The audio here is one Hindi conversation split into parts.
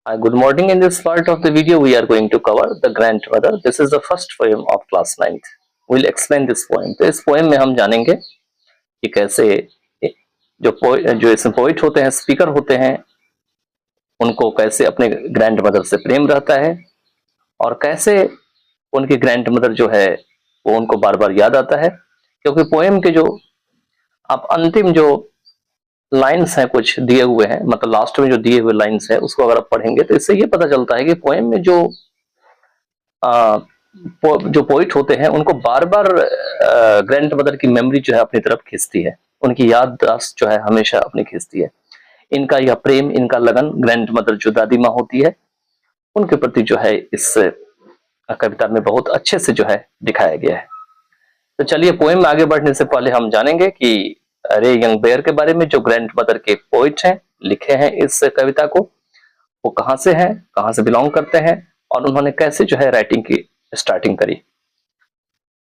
Good morning. In this part of the video, we are going to cover the grandmother. This is the first poem of class 9th. We'll explain this poem. तो इस poem में हम जानेंगे कि कैसे जो इसमें पोइट होते हैं, स्पीकर होते हैं, उनको कैसे अपने ग्रैंडमदर से प्रेम रहता है और कैसे उनकी ग्रैंडमदर जो है वो उनको बार बार याद आता है। क्योंकि पोएम के जो आप अंतिम जो लाइन्स हैं कुछ दिए हुए हैं, मतलब लास्ट में जो दिए हुए लाइन्स हैं उसको अगर आप पढ़ेंगे तो इससे ये पता चलता है कि पोएम में जो पोइट होते हैं उनको बार बार ग्रैंडमदर की मेमोरी जो है अपनी तरफ खींचती है, उनकी याददाश्त जो है हमेशा अपनी खींचती है। इनका यह प्रेम, इनका लगन ग्रैंडमदर जो दादी माँ होती है उनके प्रति जो है इस कविता में बहुत अच्छे से जो है दिखाया गया है। तो चलिए पोएम में आगे बढ़ने से पहले हम जानेंगे कि रे यंग बेयर के बारे में, जो ग्रैंडमदर के पोइट हैं, लिखे हैं इस कविता को, वो कहाँ से हैं, कहाँ से बिलोंग करते हैं और उन्होंने कैसे जो है राइटिंग की स्टार्टिंग करी।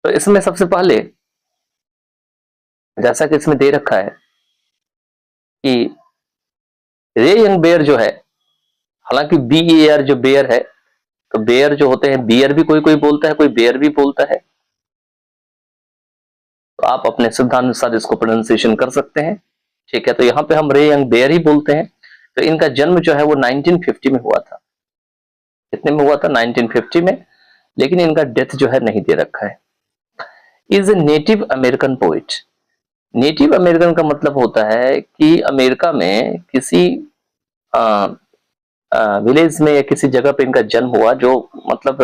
तो इसमें सबसे पहले जैसा कि इसमें दे रखा है कि रे यंग बेयर जो है, हालांकि BEAR जो बेयर है, तो बेयर जो होते हैं, बियर भी कोई कोई बोलता है, कोई बेयर भी बोलता है, तो आप अपने सुविधानुसार इसको प्रोनाउंसिएशन कर सकते हैं। ठीक है, तो यहाँ पे हम रे यंग बेयर ही बोलते हैं। तो इनका जन्म जो है वो 1950 में हुआ था। कितने में हुआ था? 1950 में। लेकिन इनका डेथ जो है नहीं दे रखा है। Is a native American poet. Native American का मतलब होता है कि अमेरिका में किसी विलेज में या किसी जगह पे इनका जन्म हुआ जो मतलब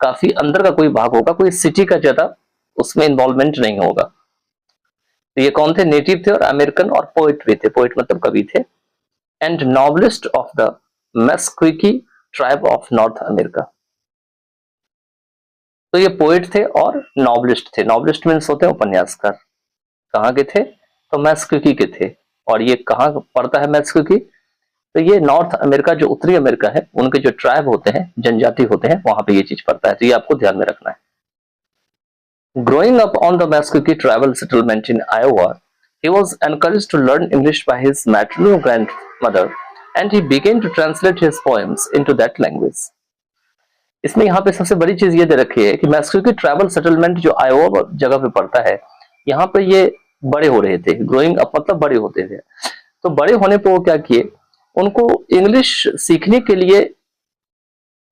काफी अंदर का कोई भाग होगा, कोई सिटी का ज्यादा उसमें इन्वॉल्वमेंट नहीं होगा। तो ये कौन थे? नेटिव थे और अमेरिकन और पोइट भी थे। पोइट मतलब कवि थे। And novelist of the Meskwaki tribe of North America. तो ये पोइट थे और नॉवलिस्ट थे। नॉवलिस्ट मीन्स होते हैं उपन्यासकार। कहाँ के थे? तो मेस्क्विकी के थे। और ये कहाँ पड़ता है मेस्क्विकी? तो ये नॉर्थ अमेरिका, जो उत्तरी अमेरिका है, उनके जो ट्राइब होते हैं, जनजाति होते हैं, वहां पे ये चीज पड़ता है। तो ये आपको ध्यान में रखना है। Growing up on the Meskwaki tribal settlement in Iowa, he was encouraged to learn English by his maternal grandmother, and he began to translate his poems into that language. इसमें यहाँ पे सबसे बड़ी चीज ये दे रखी है कि मैस्क्विकी ट्राइबल सेटलमेंट जो आयोवा जगह पे पड़ता है, यहाँ पे ये बड़े हो रहे थे। ग्रोइंग अप मतलब बड़े होते थे। तो बड़े होने पर वो क्या किए, उनको इंग्लिश सीखने के लिए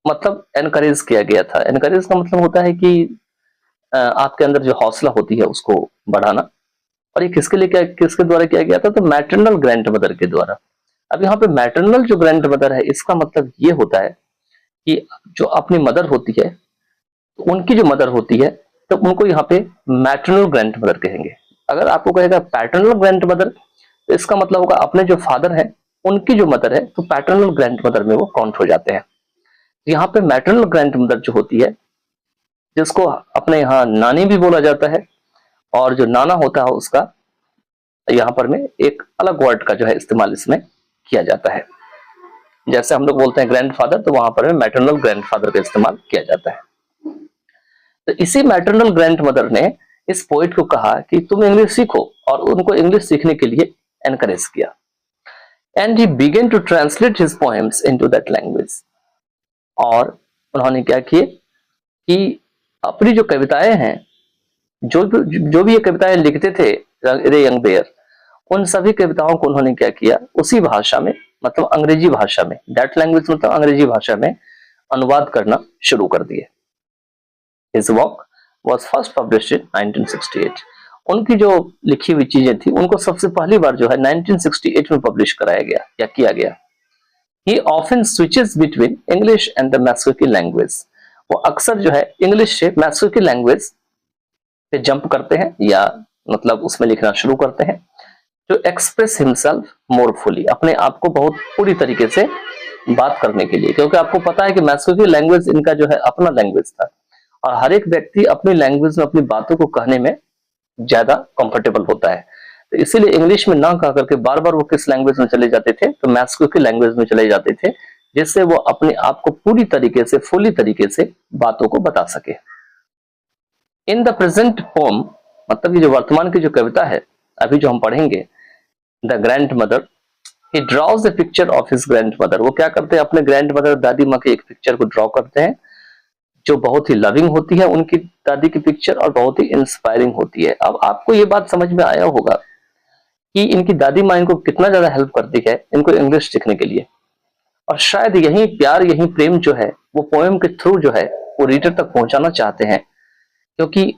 मतलब एनकरेज किया गया था। एनकरेज का मतलब होता है कि आपके अंदर जो हौसला होती है उसको बढ़ाना। और ये किसके लिए किसके द्वारा किया गया था? तो मैटरनल ग्रैंडमदर के द्वारा। अब यहाँ पे मैटरनल जो ग्रैंडमदर है, इसका मतलब ये होता है कि जो अपनी मदर होती है, उनकी जो मदर होती है, तो उनको यहाँ पे मैटरनल ग्रैंडमदर कहेंगे। अगर आपको कहेगा पैटर्नल ग्रैंडमदर, तो इसका मतलब होगा अपने जो फादर है उनकी जो मदर है, तो पैटर्नल ग्रैंडमदर में वो काउंट हो जाते हैं। यहाँ पे मैटरनल ग्रैंडमदर जो होती है, जिसको अपने यहाँ नानी भी बोला जाता है, और जो नाना होता है उसका यहाँ पर में एक अलग वर्ड का जो है इस्तेमाल इसमें किया जाता है। जैसे हम लोग बोलते हैं ग्रैंडफादर, तो वहां पर में मैटरनल ग्रैंडफादर का इस्तेमाल किया जाता है। तो इसी मैटरनल ग्रैंडमदर ने इस पोइट को कहा कि तुम इंग्लिश सीखो, और उनको इंग्लिश सीखने के लिए एनकरेज किया। And he began to translate his poems into that language. और उन्होंने क्या किए कि अपनी जो कविताएं हैं, जो भी ये कविताएं लिखते थे रे यंग बेयर, उन सभी कविताओं को उन्होंने क्या किया, उसी भाषा में, मतलब अंग्रेजी भाषा में, दैट लैंग्वेज मतलब अंग्रेजी भाषा में अनुवाद करना शुरू कर दिए। His work was first published in 1968। उनकी जो लिखी हुई चीजें थी उनको सबसे पहली बार जो है 1968 में पब्लिश कराया गया या किया गया। He often switches between English and the Meskwaki language. वो अक्सर जो है इंग्लिश से मैस्क्विकी लैंग्वेज पे जंप करते हैं, या मतलब उसमें लिखना शुरू करते हैं, to express himself more fully, अपने आप को बहुत पूरी तरीके से बात करने के लिए। क्योंकि आपको पता है कि मैस्क्विकी लैंग्वेज इनका जो है अपना लैंग्वेज था, और हर एक व्यक्ति अपनी लैंग्वेज में अपनी बातों को कहने में ज्यादा कंफर्टेबल होता है। तो इसीलिए इंग्लिश में ना कह करके बार बार वो किस लैंग्वेज में चले जाते थे? तो मैस्क्विकी लैंग्वेज में चले जाते थे, जिससे वो अपने आप को पूरी तरीके से, फुली तरीके से बातों को बता सके। इन द प्रेजेंट पोम, मतलब ये जो वर्तमान की जो कविता है अभी जो हम पढ़ेंगे, the grandmother, he drawers the picture of his grand mother, वो क्या करते हैं, अपने ग्रैंड मदर दादी माँ की एक पिक्चर को ड्रॉ करते हैं जो बहुत ही लविंग होती है, उनकी दादी की पिक्चर, और बहुत ही इंस्पायरिंग होती है। अब आपको ये बात समझ में आया होगा कि इनकी दादी माँ इनको कितना ज्यादा हेल्प करती है इनको इंग्लिश सीखने के लिए, और शायद यही प्यार, यही प्रेम जो है वो पोएम के थ्रू जो है वो रीडर तक पहुंचाना चाहते हैं, क्योंकि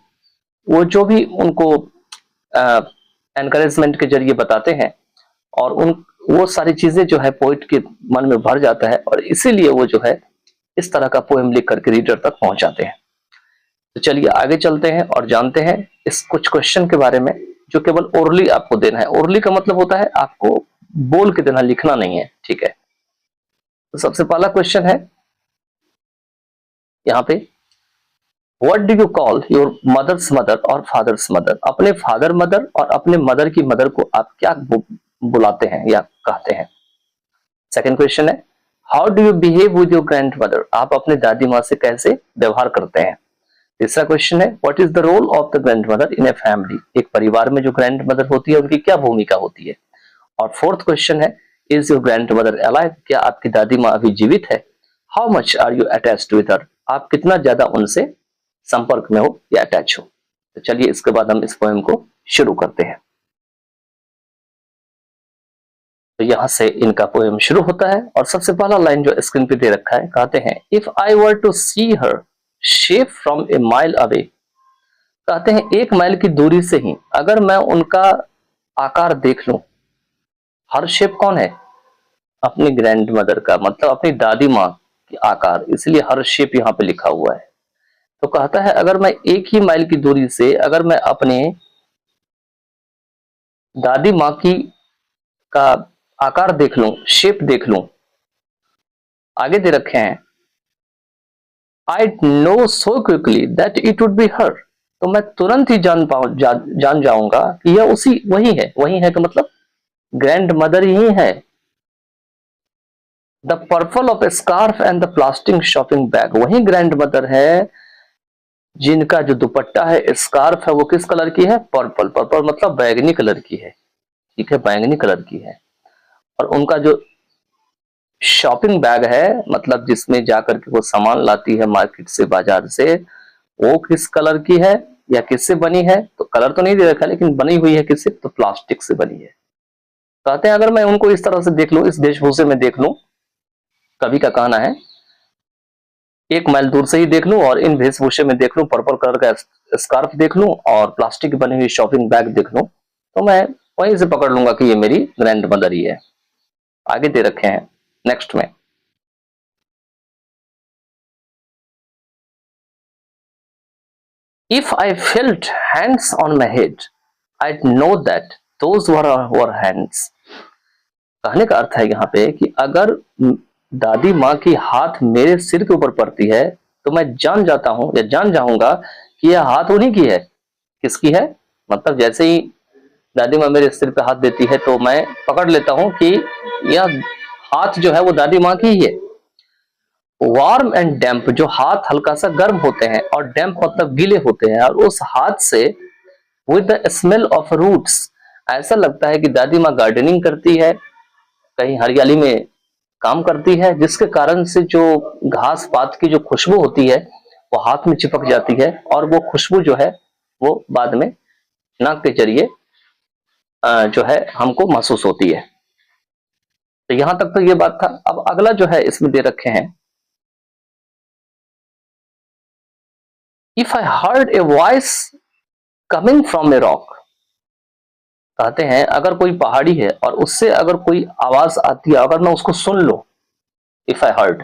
वो जो भी उनको एनकरेजमेंट के जरिए बताते हैं और उन वो सारी चीजें जो है पोइट के मन में भर जाता है, और इसीलिए वो जो है इस तरह का पोएम लिख करके रीडर तक पहुंचाते हैं। तो चलिए आगे चलते हैं और जानते हैं इस कुछ क्वेश्चन के बारे में जो केवल ओरली आपको देना है। ओरली का मतलब होता है आपको बोल के देना, लिखना नहीं है, ठीक है। तो सबसे पहला क्वेश्चन है यहाँ पे, what do you call your mother's mother और फादर्स मदर, अपने फादर मदर और अपने मदर की मदर को आप क्या बुलाते हैं या कहते हैं। सेकंड क्वेश्चन है, how do you behave with your grand mother, आप अपने दादी माँ से कैसे व्यवहार करते हैं। तीसरा क्वेश्चन है, what is the role of the grandmother in a family, एक परिवार में जो ग्रैंड मदर होती है उनकी क्या भूमिका होती है। और फोर्थ क्वेश्चन है, is your grandmother alive, क्या आपकी दादी माँ अभी जीवित है। How much are you attached with her, आप कितना ज्यादा उनसे संपर्क में हो या अटैच हो। तो चलिए इसके बाद हम इस पोएम को शुरू करते हैं। तो यहां से इनका पोएम शुरू होता है और सबसे पहला लाइन जो स्क्रीन पे दे रखा है, कहते हैं, if I were to see her shape from a mile away, कहते हैं एक माइल की दूरी से ही अगर मैं उनका आकार देख लूं। हर शेप कौन है, अपनी ग्रैंड मदर का, मतलब अपनी दादी माँ की आकार, इसलिए हर शेप यहाँ पे लिखा हुआ है। तो कहता है अगर मैं एक ही माइल की दूरी से अगर मैं अपने दादी माँ की का आकार देख लूं, शेप देख लूं। आगे दे रखे हैं, I know so quickly that it would be her, तो मैं तुरंत ही जान जाऊंगा कि यह वही है। वही है तो मतलब ग्रैंड मदर ही है। The purple of A scarf and the plastic shopping bag, वही ग्रैंड मदर है जिनका जो दुपट्टा है, स्कार्फ है, वो किस कलर की है, पर्पल। पर्पल मतलब बैंगनी कलर की है, ठीक है, बैंगनी कलर की है। और उनका जो शॉपिंग बैग है, मतलब जिसमें जाकर के वो सामान लाती है मार्केट से, बाजार से, वो किस कलर की है या किससे बनी है, तो कलर तो नहीं दे रखा, लेकिन बनी हुई है किससे, तो प्लास्टिक से बनी है। कहते हैं अगर मैं उनको इस तरह से देख लूं, इस वेशभूषे में देख लूं, कवि का कहना है, एक माइल दूर से ही देख लूं और इन वेशभूषे में देख लूं, पर्पल कलर का स्कार्फ देख लूं और प्लास्टिक की बनी हुई शॉपिंग बैग देख लूं, तो मैं वहीं से पकड़ लूंगा कि ये मेरी ग्रैंड मदर ही है। आगे दे रखे हैं नेक्स्ट में, if I felt hands on my head I know that those were hands. कहने का अर्थ है यहाँ पे कि अगर दादी माँ की हाथ मेरे सिर के ऊपर पड़ती है तो मैं जान जाता हूं या जान जाऊंगा कि यह हाथ उन्हीं की है। किसकी है, मतलब जैसे ही दादी माँ मेरे सिर पे हाथ देती है तो मैं पकड़ लेता हूं कि यह हाथ जो है वो दादी माँ की ही है। वार्म एंड डैम्प, जो हाथ हल्का सा गर्म होते हैं और डैम्प मतलब गीले होते हैं, और उस हाथ से with the smell of roots, ऐसा लगता है कि दादी माँ गार्डनिंग करती है, कहीं हरियाली में काम करती है, जिसके कारण से जो घास पात की जो खुशबू होती है वो हाथ में चिपक जाती है, और वो खुशबू जो है वो बाद में नाक के जरिए जो है हमको महसूस होती है। तो यहां तक तो ये बात था। अब अगला जो है इसमें दे रखे हैं, if I heard a voice coming from a rock, कहते हैं अगर कोई पहाड़ी है और उससे अगर कोई आवाज आती है, अगर मैं उसको सुन लो, इफ आई हर्ड।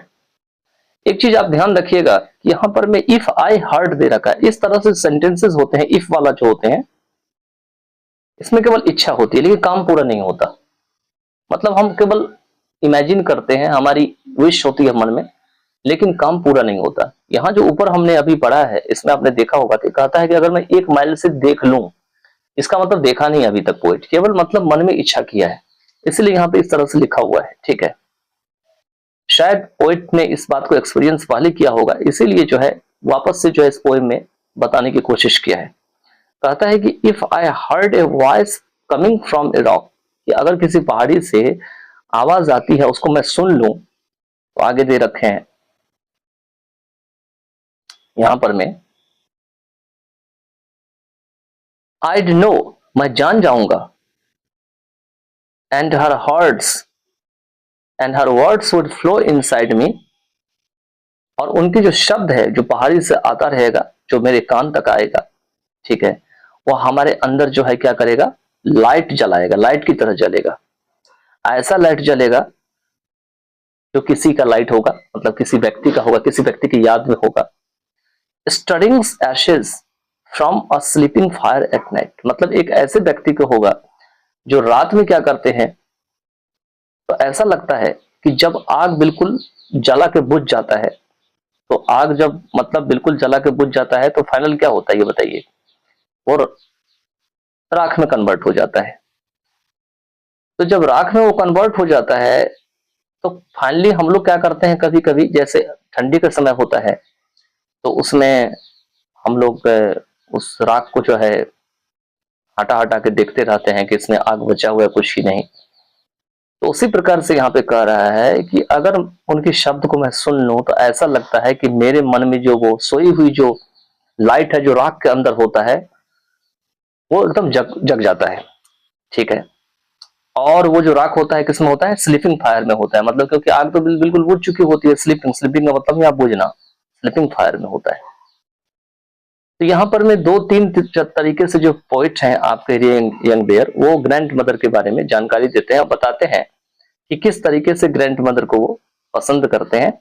एक चीज आप ध्यान रखिएगा कि यहां पर मैं इफ आई हर्ड दे रखा है, इस तरह से सेंटेंसेस होते हैं, इफ वाला जो होते हैं, इसमें केवल इच्छा होती है लेकिन काम पूरा नहीं होता। मतलब हम केवल इमेजिन करते हैं, हमारी विश होती है मन में, लेकिन काम पूरा नहीं होता। यहाँ जो ऊपर हमने अभी पढ़ा है इसमें आपने देखा होगा कि कहता है कि अगर मैं एक माइल से देख लूं, इसका मतलब देखा नहीं अभी तक पोइट, केवल मतलब मन में इच्छा किया है, इसलिए यहाँ पे इस तरह से लिखा हुआ है, ठीक है। शायद पोइट ने इस बात को एक्सपीरियंस पहले किया होगा, इसीलिए जो है वापस से जो है इस पोएम में बताने की कोशिश किया है। कहता है कि if I heard a voice coming from a rock, कि अगर किसी पहाड़ी से आवाज आती है उसको मैं सुन लूं, तो आगे दे रखे हैं यहां पर मैं I'd know, मैं जान जाऊंगा, and her words would flow inside me, और उनकी जो शब्द है जो बाहरी से आता रहेगा, जो मेरे कान तक आएगा, ठीक है, वो हमारे अंदर जो है क्या करेगा, लाइट जलाएगा, लाइट की तरह जलेगा। ऐसा लाइट जलेगा जो किसी का लाइट होगा, मतलब किसी व्यक्ति का होगा, किसी व्यक्ति की याद में होगा। Stirring Ashes from a sleeping fire at night, मतलब एक ऐसे व्यक्ति को होगा जो रात में क्या करते हैं, तो ऐसा लगता है कि जब आग बिल्कुल जला के बुझ जाता है, तो आग जब मतलब बिल्कुल जला के बुझ जाता है तो फाइनल क्या होता है ये बताइए, और राख में कन्वर्ट हो जाता है। तो जब राख में वो कन्वर्ट हो जाता है तो फाइनली हम लोग क्या करते हैं, कभी कभी जैसे ठंडी का समय होता है तो उसमें हम लोग उस राख को जो है हटा हटा के देखते रहते हैं कि इसमें आग बचा हुआ है कुछ ही नहीं। तो उसी प्रकार से यहाँ पे कह रहा है कि अगर उनके शब्द को मैं सुन लूं तो ऐसा लगता है कि मेरे मन में जो वो सोई हुई जो लाइट है जो राख के अंदर होता है वो एकदम जग जग जाता है, ठीक है। और वो जो राख होता है किसमें होता है, स्लीपिंग फायर में होता है, मतलब क्योंकि आग तो बिल्कुल बुझ चुकी होती है, स्लीपिंग स्लीपिंग का मतलब यहाँ बुझना, स्लीपिंग फायर में होता है। तो यहाँ पर मैं 2-3 तरीके से जो पॉइंट हैं आपके यंग बेयर, वो ग्रैंड मदर के बारे में जानकारी देते हैं और बताते हैं कि किस तरीके से ग्रैंड मदर को वो पसंद करते हैं।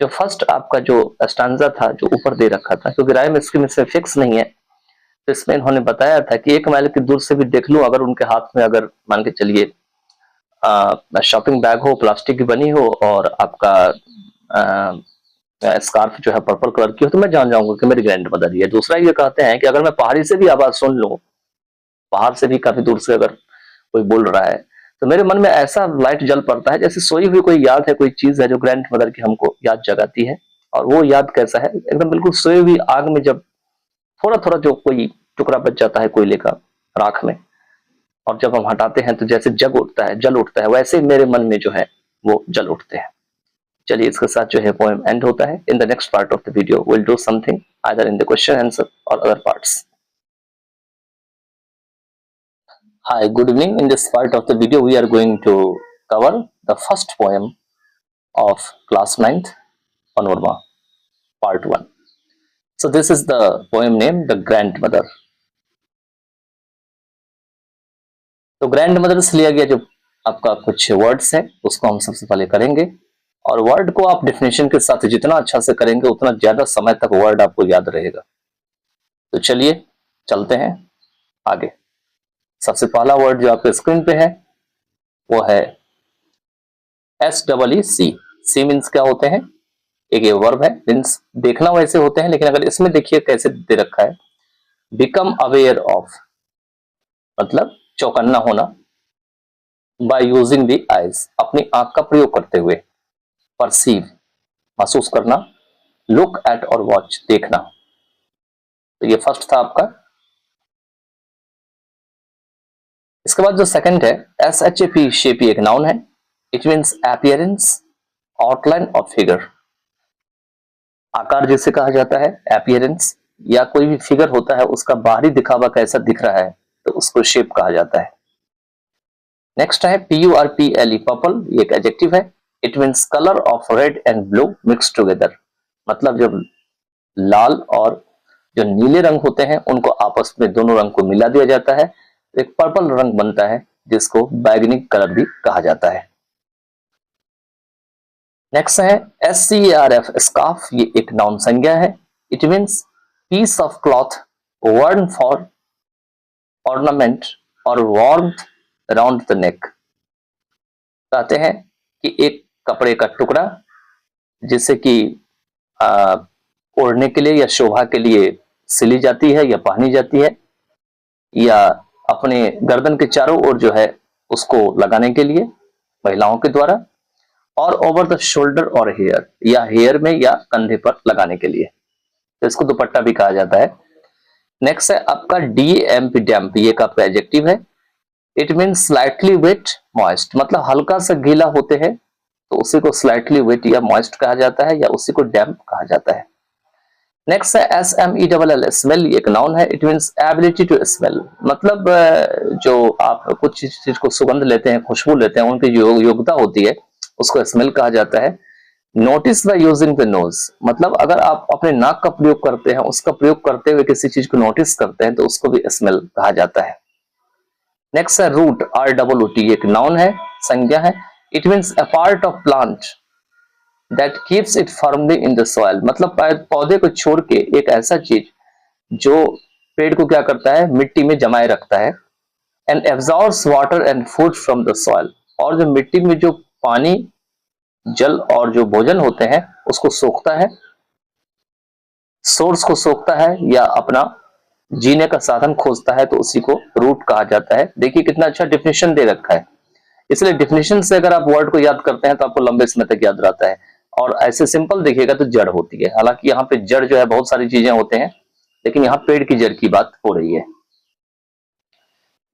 जो फर्स्ट आपका जो स्टांजा था जो ऊपर दे रखा था, क्योंकि राइम स्कीम इसमें फिक्स नहीं है, तो इसमें इन्होंने बताया था कि 1 माइल की दूर से भी देख लूं, अगर उनके हाथ में अगर मान के चलिए शॉपिंग बैग हो, प्लास्टिक की बनी हो, और आपका स्कार्फ जो है पर्पल कलर की हो, तो मैं जान जाऊंगा कि मेरी ग्रैंड मदर ही है। दूसरा ये कहते हैं कि अगर मैं पहाड़ी से भी आवाज सुन लूं, बाहर से भी काफी दूर से अगर कोई बोल रहा है, तो मेरे मन में ऐसा लाइट जल पड़ता है जैसे सोई हुई कोई याद है, कोई चीज है जो ग्रैंड मदर की हमको याद जगाती है। और वो याद कैसा है, एकदम बिल्कुल सोई हुई आग में जब थोड़ा थोड़ा जो कोई टुकड़ा बच जाता है कोयले का राख में, और जब हम हटाते हैं तो जैसे जग उठता है, जल उठता है, वैसे मेरे मन में जो है वो जल उठते हैं। चलिए इसके साथ जो है पोएम एंड होता है। In the next part of the video will do something either in the question answer और other parts. Hi, good evening. In this part of the video, we are going to cover the first poem of class 9th Panorama, part 1. So this is the poem named The Grandmother. तो ग्रैंडमदर से लिया गया जो आपका कुछ वर्ड्स है उसको हम सबसे पहले करेंगे, और वर्ड को आप डेफिनेशन के साथ जितना अच्छा से करेंगे उतना ज्यादा समय तक वर्ड आपको याद रहेगा। तो चलिए चलते हैं आगे। सबसे पहला वर्ड जो आपके स्क्रीन पे है वो है SEEC। सी मीन्स क्या होते हैं, एक ये वर्ब है, मीन्स देखना वैसे होते हैं, लेकिन अगर इसमें देखिए कैसे दे रखा है, बिकम अवेयर ऑफ, मतलब चौकन्ना होना, बाय यूजिंग द आईज, अपनी आंख का प्रयोग करते हुए, परसीव महसूस करना, लुक एट और वॉच देखना। तो ये फर्स्ट था आपका। इसके बाद जो सेकंड है SHAP, शेप एक नाउन है, इट मीन्स अपीयरेंस, आउटलाइन और फिगर। आकार जिसे कहा जाता है अपीयरेंस, या कोई भी फिगर होता है उसका बाहरी दिखावा कैसा दिख रहा है तो उसको शेप कहा जाता है। नेक्स्ट है PURPLE, पर्पल, ये एक एडजेक्टिव है, it means colour of red and blue mix together, मतलब जब लाल और जो नीले रंग होते हैं उनको आपस में दोनों रंग को मिला दिया जाता है तो एक पर्पल रंग बनता है जिसको बैगनी कलर भी कहा जाता है। नेक्स्ट है SCARF, स्कार्फ, ये एक नाउन संज्ञा है, it means piece of cloth worn for ornament और वार्मथ अराउंड द नेक। कहते हैं कि एक कपड़े का टुकड़ा जिसे कि ओढ़ने के लिए या शोभा के लिए सिली जाती है या पहनी जाती है, या अपने गर्दन के चारों ओर जो है उसको लगाने के लिए महिलाओं के द्वारा, और ओवर द शोल्डर और हेयर, या हेयर में या कंधे पर लगाने के लिए, तो इसको दुपट्टा भी कहा जाता है। नेक्स्ट है आपका DAMP, डैम्प, ये एक आपका एडजेक्टिव है, it means slightly wet moist, मतलब हल्का सा गीला होते हैं तो उसी को स्लाइटली वेट या मॉइस्ट कहा जाता है या उसी को डैम्प कहा जाता है। नेक्स्ट है SMELL, स्मेल, एक नाउन है। It means ability to smell, मतलब जो आप कुछ चीज को सुगंध लेते हैं, खुशबू लेते हैं, उनकी जो योग्यता होती है उसको स्मेल कहा जाता है। Notice by using the nose, मतलब अगर आप अपने नाक का प्रयोग करते हैं, उसका प्रयोग करते हुए किसी चीज को नोटिस करते हैं तो उसको भी स्मेल कहा जाता है। नेक्स्ट है रूट, ROOT, एक नाउन है, संज्ञा है। It means a part of plant that keeps it firmly in the soil, मतलब पौधे को छोड़ के एक ऐसा चीज जो पेड़ को क्या करता है, मिट्टी में जमाए रखता है। And absorbs water and food from the soil, और जो मिट्टी में जो पानी, जल और जो भोजन होते हैं उसको सोखता है, सोर्स को सोखता है या अपना जीने का साधन खोजता है, तो उसी को रूट कहा जाता है। देखिए कितना अच्छा डिफिनेशन दे रखा है, इसलिए डिफिनेशन से अगर आप वर्ड को याद करते हैं तो आपको लंबे समय तक याद रहता है। और ऐसे सिंपल देखिएगा तो जड़ होती है, हालांकि यहाँ पे जड़ जो है बहुत सारी चीजें होते हैं, लेकिन यहाँ पेड़ की जड़ की बात हो रही है।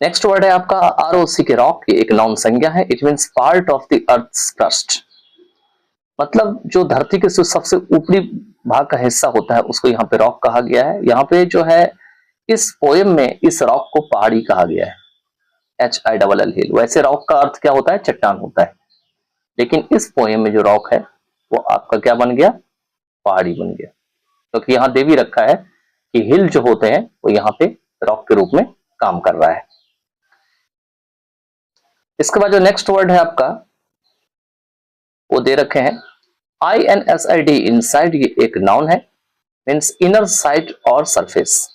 नेक्स्ट वर्ड है आपका ROC के रॉक, ये एक नाउन संज्ञा है। It means part of the earth's crust, मतलब जो धरती के सबसे ऊपरी भाग का हिस्सा होता है उसको यहाँ पे रॉक कहा गया है। यहाँ पे जो है इस पोएम में इस रॉक को पहाड़ी कहा गया है, HILL, हिल। वैसे रॉक का अर्थ क्या होता है, चट्टान होता है, लेकिन इस पोएम में जो रॉक है वो आपका क्या बन गया, पहाड़ी बन गया, क्योंकि यहाँ दे भी रखा है कि हिल जो होते हैं वो यहाँ पे रॉक के रूप में काम कर रहा है। इसके बाद जो नेक्स्ट वर्ड है आपका वो दे रखे हैं INSID, इनसाइड, ये एक नाउन है। मीन्स इनर साइड और सरफेस,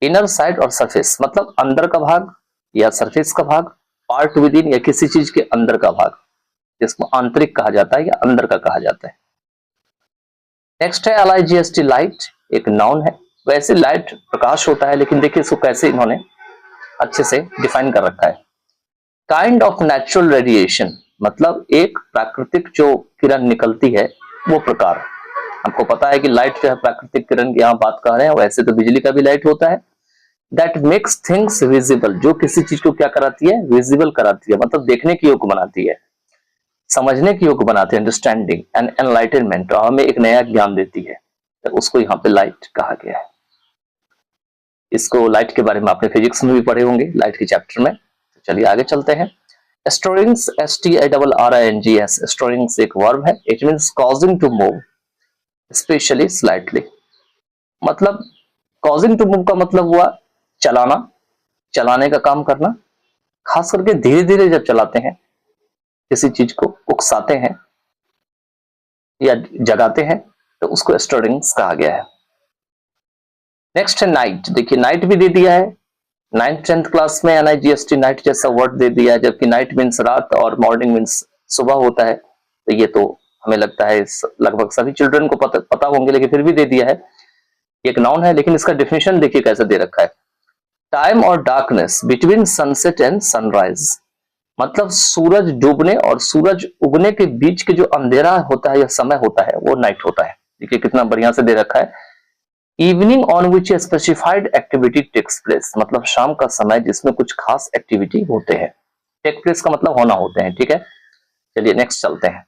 इनर साइड और सरफेस मतलब अंदर का भाग या सरफेस का भाग, पार्ट विद इन या किसी चीज के अंदर का भाग, जिसको आंतरिक कहा जाता है या अंदर का कहा जाता है। नेक्स्ट है LIGHT, लाइट, एक नाउन है। वैसे लाइट प्रकाश होता है, लेकिन देखिए इसको कैसे इन्होंने अच्छे से डिफाइन कर रखा है। काइंड ऑफ नेचुरल रेडिएशन, मतलब एक प्राकृतिक जो किरण निकलती है वो प्रकार। आपको पता है कि लाइट जो है प्राकृतिक किरण की यहाँ बात कर रहे हैं, वैसे तो बिजली का भी लाइट होता है। दैट मेक्स थिंग्स विजिबल, जो किसी चीज को क्या कराती है, विजिबल कराती है, मतलब देखने की योग्य बनाती है, समझने की योग्य बनाती है, अंडरस्टैंडिंग एंड एनलाइटनमेंट, और हमें एक नया ज्ञान देती है, तो उसको यहाँ पे लाइट कहा गया है। इसको लाइट के बारे में आपने फिजिक्स में भी पढ़े होंगे, लाइट के चैप्टर में। तो चलिए आगे चलते हैं। स्टोरिंग्स, STIRRINGS, स्टोरिंग्स एक वर्ब है। It means causing to move, specially slightly, मतलब कॉजिंग टू मूव का मतलब हुआ चलाना, चलाने का काम करना, खास करके धीरे धीरे जब चलाते हैं, किसी चीज को उकसाते हैं या जगाते हैं, तो उसको स्टोरिंग्स कहा गया है। नेक्स्ट है नाइट, देखिए नाइट भी दे दिया है, 9th 10th क्लास में NIGST नाइट जैसा वर्ड दे दिया है, जबकि नाइट मीन्स रात और मॉर्निंग मीन्स सुबह होता है। तो ये तो हमें लगता है लगभग सभी चिल्ड्रन को पता होंगे, लेकिन फिर भी दे दिया है। एक नाउन है, लेकिन इसका डिफिनेशन देखिए कैसे दे रखा है। टाइम और darkness between sunset and sunrise, मतलब सूरज डूबने और सूरज उगने के बीच के जो अंधेरा होता है या समय होता है वो नाइट होता है। देखिए कितना बढ़िया से दे रखा है। Evening on which specified activity takes place, मतलब शाम का समय जिसमें कुछ खास एक्टिविटी होते हैं। टेक प्लेस का मतलब होना होते हैं, ठीक है। चलिए नेक्स्ट चलते हैं।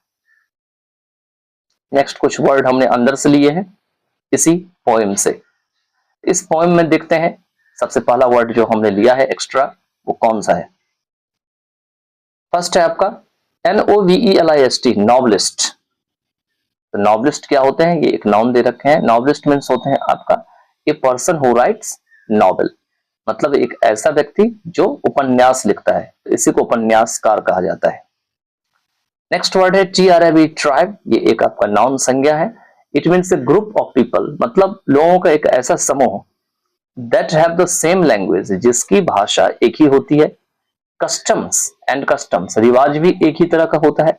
नेक्स्ट कुछ वर्ड हमने अंदर से लिए हैं इसी पोएम से। इस पोएम में देखते हैं सबसे पहला वर्ड जो हमने लिया है एक्स्ट्रा, वो कौन सा है। फर्स्ट है आपका NOVELIST, नॉवलिस्ट। तो नॉवलिस्ट क्या होते हैं, ये एक नाउन दे रखे हैं। नॉवलिस्ट मीन्स होते हैं आपका a person who rights novel, मतलब एक ऐसा व्यक्ति जो उपन्यास लिखता है, तो इसी को उपन्यासकार कहा जाता है। नेक्स्ट वर्ड है TRIB, ट्राइब, ये एक आपका नाउन संज्ञा है। It means A group of people, मतलब लोगों का एक ऐसा समूह that have the same language, जिसकी भाषा एक ही होती है। कस्टम्स एंड कस्टम्स, रिवाज भी एक ही तरह का होता है।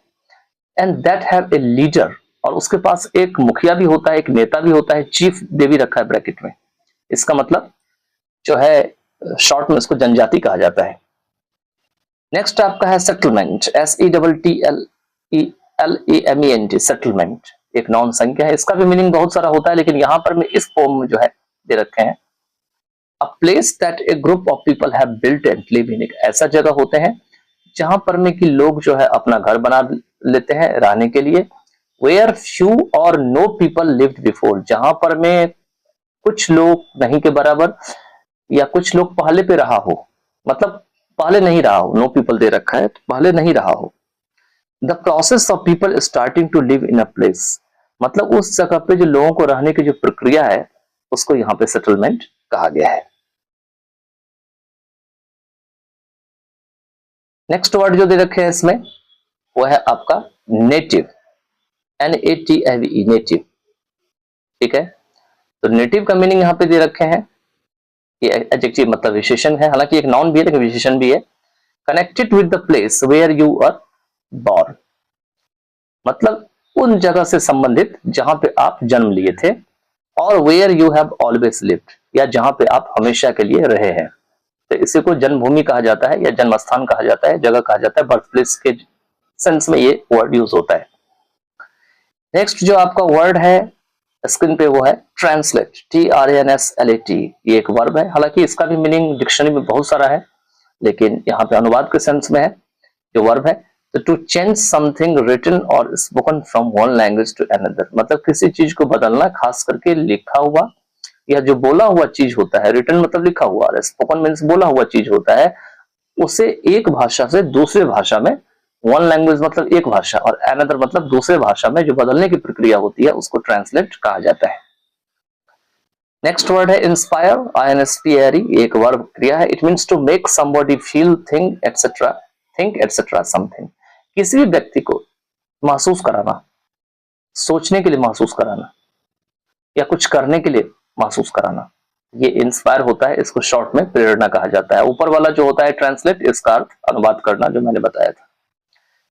And that have a leader, और उसके पास एक मुखिया भी होता है, एक नेता भी होता है। चीफ दे भी रखा है ब्रैकेट में, इसका मतलब जो है शॉर्ट में उसको जनजाति कहा जाता है। नेक्स्ट आपका है सेटलमेंट, SETTLEMENT, सेटलमेंट एक नाउन संख्या है। इसका भी मीनिंग बहुत सारा होता है, लेकिन यहां पर मैं इस फॉर्म में जो है दे रखे हैं a place that A group of people have built and live in, एक ऐसा जगह होते हैं जहां पर में कि लोग जो है अपना घर बना लेते हैं रहने के लिए। वेयर फ्यू और नो पीपल लिव्ड बिफोर, जहां पर में कुछ लोग नहीं के बराबर या कुछ लोग पहले पे रहा हो, मतलब पहले नहीं रहा हो, नो पीपल दे रखा है तो पहले नहीं रहा हो। The process of people starting to live in a place, मतलब उस जगह पे जो लोगों को रहने की जो प्रक्रिया है उसको यहाँ पे सेटलमेंट कहा गया है। नेक्स्ट वर्ड जो दे रखे हैं इसमें वो है आपका नेटिव, NATIVE, नेटिव। ठीक है, तो नेटिव का मीनिंग यहाँ पे दे रखे हैं, ये एडजेक्टिव मतलब विशेषण है, हालांकि एक नाउन भी है लेकिन विशेषण भी है। Connected with the place where you are born, मतलब उन जगह से संबंधित जहां पे आप जन्म लिए थे, और where you have always lived, या जहां पे आप हमेशा के लिए रहे हैं। तो इसी को जन्मभूमि कहा जाता है या जन्म स्थान कहा जाता है, जगह कहा जाता है, बर्थ प्लेस के सेंस में ये वर्ड यूज होता है। नेक्स्ट जो आपका वर्ड है स्क्रीन पे वो है ट्रांसलेट, TRANSLAT, ये एक वर्ब है, हालांकि इसका भी मीनिंग डिक्शनरी में बहुत सारा है लेकिन यहाँ पे अनुवाद के सेंस में है जो वर्ब है। तो टू चेंज समथिंग रिटन और spoken from one language to another, मतलब किसी चीज को बदलना, खास करके लिखा हुआ या जो बोला हुआ चीज होता है, रिटन मतलब लिखा हुआ और स्पोकन मीन्स बोला हुआ चीज होता है, उसे एक भाषा से दूसरे भाषा में, वन लैंग्वेज मतलब एक भाषा और अनदर मतलब दूसरे भाषा में जो बदलने की प्रक्रिया होती है उसको ट्रांसलेट कहा जाता है। नेक्स्ट वर्ड है इंस्पायर, INSPIRE, एक वर्ब क्रिया है। It means to make somebody feel, think etcetera something, किसी भी व्यक्ति को महसूस कराना, सोचने के लिए महसूस कराना या कुछ करने के लिए महसूस कराना, ये इंस्पायर होता है, इसको शॉर्ट में प्रेरणा कहा जाता है। ऊपर वाला जो होता है ट्रांसलेट, इसका अर्थ अनुवाद करना जो मैंने बताया था।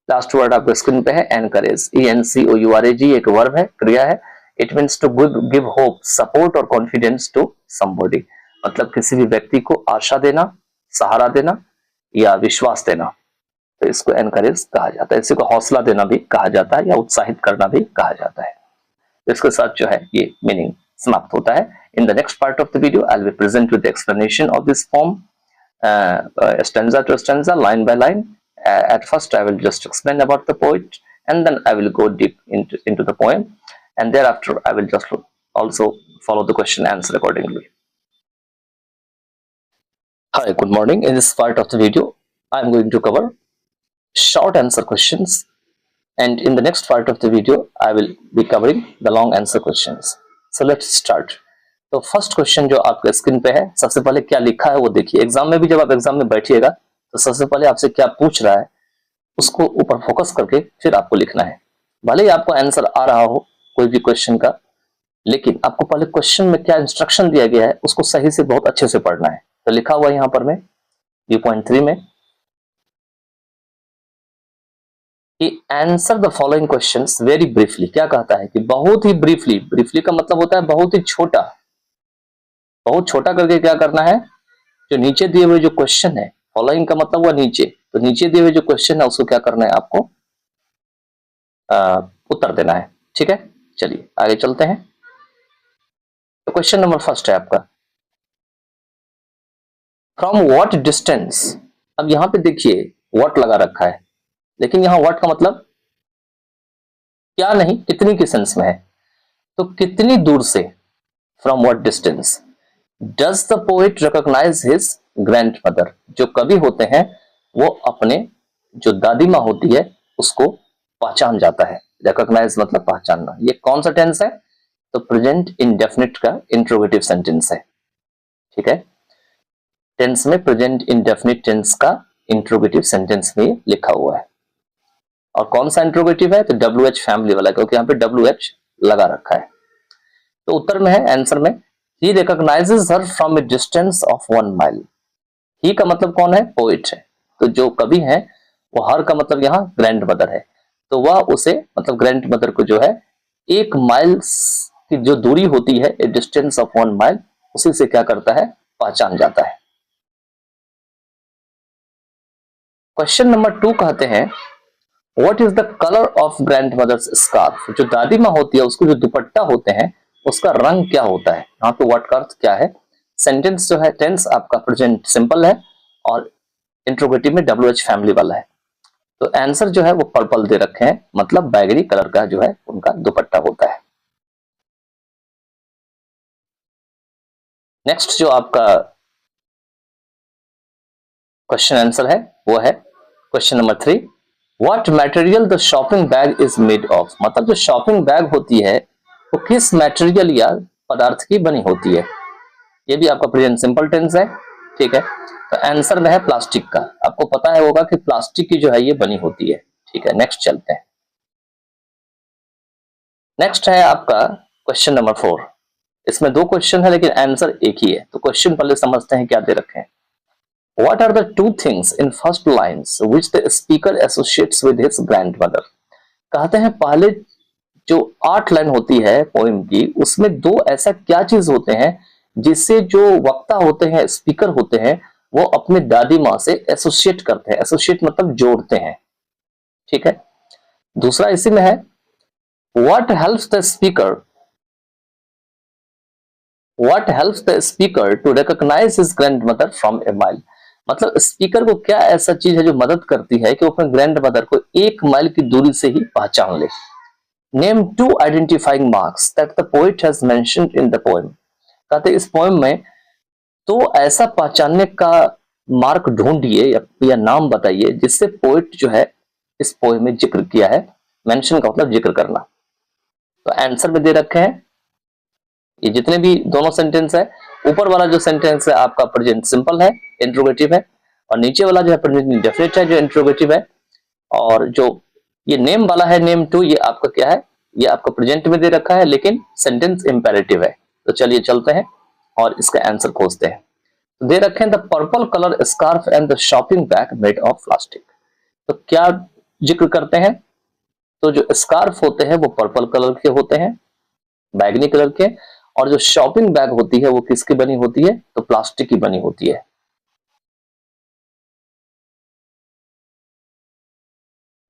लास्ट वर्ड आपको स्क्रीन पे है एनकरेज, ENCOURAGE, एक वर्ब है, क्रिया है। It means to give hope, support और कॉन्फिडेंस टू समबॉडी, मतलब किसी भी व्यक्ति को आशा देना, सहारा देना या विश्वास देना, तो इसको एनकरेज कहा जाता है। इसी को हौसला देना भी कहा जाता है या उत्साहित करना भी कहा जाता है। इसके साथ जो है ये मीनिंग समाप्त होता है। In the next part of the video I will present with the explanation of this form, stanza to stanza, line by line. At first I will just explain about the poet and then I will go deep into the poem, and thereafter I will just also follow the question answer accordingly. Hi, good morning. In this part of the video I am going to cover short answer questions, and in the next part of the video I will be covering the long answer questions. So let's start. तो फर्स्ट क्वेश्चन जो आपके स्क्रीन पे है, सबसे पहले क्या लिखा है वो देखिए। एग्जाम में भी जब आप एग्जाम में बैठिएगा तो सबसे पहले आपसे क्या पूछ रहा है उसको ऊपर फोकस करके फिर आपको लिखना है। भले ही आपको आंसर आ रहा हो कोई भी क्वेश्चन का, लेकिन आपको पहले क्वेश्चन में क्या इंस्ट्रक्शन दिया गया है उसको सही से बहुत अच्छे से पढ़ना है। तो लिखा हुआ है यहाँ पर में व्यू पॉइंट 3 में कि answer the following questions very briefly. क्या कहता है कि बहुत ही ब्रीफली, ब्रीफली का मतलब होता है बहुत ही छोटा, बहुत छोटा करके क्या करना है, जो नीचे दिए हुए जो क्वेश्चन है, फॉलोइंग का मतलब हुआ नीचे, तो नीचे दिए हुए जो क्वेश्चन है उसको क्या करना है आपको उत्तर देना है। ठीक है, चलिए आगे चलते हैं। तो क्वेश्चन नंबर फर्स्ट है आपका, फ्रॉम व्हाट डिस्टेंस। अब यहां पे देखिए व्हाट लगा रखा है, लेकिन यहां व्हाट का मतलब क्या नहीं, कितनी के सेंस में है, तो कितनी दूर से, from what distance. Does the poet recognise his grandmother, जो कवि होते हैं वो अपने जो दादी माँ होती है उसको पहचान जाता है। रिकॉग्नाइज मतलब पहचानना। ये कौन सा टेंस है, तो प्रेजेंट इंडेफिनिट का इंट्रोगेटिव सेंटेंस है। ठीक है, टेंस में प्रेजेंट इंडेफिनिट टेंस का इंट्रोगेटिव सेंटेंस में लिखा हुआ है। और कौन सा इंट्रोगेटिव है, तो WH फैमिली वाला, क्योंकि यहाँ पे WH लगा रखा है। तो उत्तर में है, आंसर में, he recognizes her from a distance of 1 mile। he का मतलब कौन है, पोइट है, तो जो कवि है वो हर का मतलब यहाँ ग्रैंड मदर है, तो वह उसे मतलब ग्रैंड मदर को जो है 1 माइल की जो दूरी होती है, ए डिस्टेंस ऑफ 1 माइल, उसी से क्या करता है, पहचान जाता है। क्वेश्चन नंबर 2 कहते हैं, what is the colour of grandmother's scarf. जो दादी माँ होती है उसको जो दुपट्टा होते हैं उसका रंग क्या होता है। यहाँ पे व्हाट का अर्थ क्या है, सेंटेंस जो है टेंस आपका प्रेजेंट सिंपल है और इंट्रोगेटिव में WH फैमिली वाला है। तो आंसर जो है वो पर्पल दे रखे हैं, मतलब बैगनी कलर का जो है उनका दुपट्टा होता है। नेक्स्ट जो आपका क्वेश्चन आंसर है वो है question number 3, what material the shopping bag is made of. मतलब जो शॉपिंग बैग होती है वो किस मटेरियल या पदार्थ की बनी होती है। ये भी आपका प्रेजेंट सिंपल टेंस है, ठीक है। तो आंसर में है प्लास्टिक का। आपको पता है होगा कि प्लास्टिक की जो है ये बनी होती है, ठीक है। नेक्स्ट चलते हैं। नेक्स्ट है आपका क्वेश्चन नंबर 4। इसमें 2 क्वेश्चन है लेकिन आंसर एक ही है। तो क्वेश्चन पहले समझते हैं क्या दे रखे हैं। What are the 2 things in first lines which the speaker associates with his grandmother? कहते हैं पहले जो 8 लाइन होती है पोएम की, उसमें 2 ऐसा क्या चीज होते हैं जिससे जो वक्ता होते हैं, स्पीकर होते हैं, वो अपने दादी माँ से एसोसिएट करते हैं। एसोसिएट मतलब जोड़ते हैं, ठीक है। दूसरा इसी में है, What helps the speaker to recognize his grandmother from a mile? मतलब स्पीकर को क्या ऐसा चीज है जो मदद करती है कि वो अपने ग्रैंड मदर को 1 माइल की दूरी से ही पहचान ले। Name 2 identifying marks that the poet has mentioned in the poem. कहते इस पोएम में तो ऐसा पहचानने का मार्क ढूंढिए या नाम बताइए जिससे पोएट जो है इस पोएम में जिक्र किया है। मेंशन का मतलब जिक्र करना। तो आंसर में दे रखे हैं ये जितने भी दोनों सेंटेंस है। ऊपर वाला जो सेंटेंस है आपका प्रेजेंट सिंपल है, इंट्रोगेटिव है, और नीचे वाला जो है प्रेजेंट इंडेफिनिट है जो इंट्रोगेटिव है। और जो ये नेम वाला है, नेम 2, ये आपका क्या है, ये आपका प्रेजेंट में दे रखा है लेकिन सेंटेंस इंपेरेटिव है। तो चलिए चलते हैं और इसका आंसर खोजते हैं। तो दे रखे हैं the purple colour scarf and the shopping bag made of plastic. तो क्या जिक्र करते हैं, तो जो स्कार्फ होते हैं वो पर्पल कलर के होते हैं, बैगनी कलर के, और जो शॉपिंग बैग होती है वो किसकी बनी होती है, तो प्लास्टिक की बनी होती है।